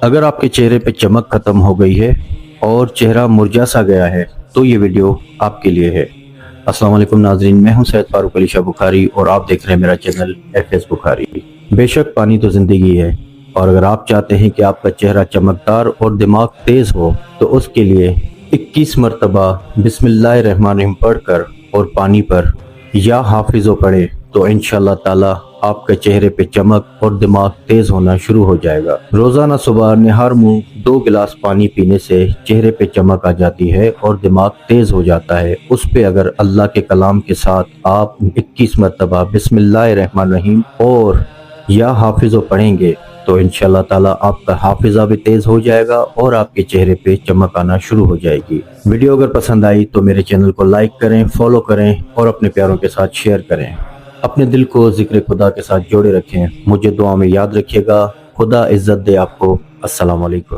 اگر آپ کے چہرے پہ چمک ختم ہو گئی ہے اور چہرہ مرجھا سا گیا ہے تو یہ ویڈیو آپ کے لیے ہے۔ السلام علیکم ناظرین، میں ہوں سید فاروق علی شاہ بخاری اور آپ دیکھ رہے ہیں میرا چینل ایف ایس بخاری۔ بے شک پانی تو زندگی ہے، اور اگر آپ چاہتے ہیں کہ آپ کا چہرہ چمکدار اور دماغ تیز ہو تو اس کے لیے 21 مرتبہ بسم اللہ الرحمن الرحیم پڑھ کر اور پانی پر یا حافظ پڑھے تو انشاءاللہ تعالی آپ کے چہرے پہ چمک اور دماغ تیز ہونا شروع ہو جائے گا۔ روزانہ صبح نہار منہ 2 گلاس پانی پینے سے چہرے پہ چمک آ جاتی ہے اور دماغ تیز ہو جاتا ہے۔ اس پہ اگر اللہ کے کلام کے ساتھ آپ 21 مرتبہ بسم اللہ الرحمن الرحیم اور یا حافظ پڑھیں گے تو انشاءاللہ تعالی آپ کا حافظہ بھی تیز ہو جائے گا اور آپ کے چہرے پہ چمک آنا شروع ہو جائے گی۔ ویڈیو اگر پسند آئی تو میرے چینل کو لائک کریں، فالو کریں اور اپنے پیاروں کے ساتھ شیئر کریں۔ اپنے دل کو ذکر خدا کے ساتھ جوڑے رکھیں۔ مجھے دعا میں یاد رکھیے گا۔ خدا عزت دے آپ کو۔ السلام علیکم۔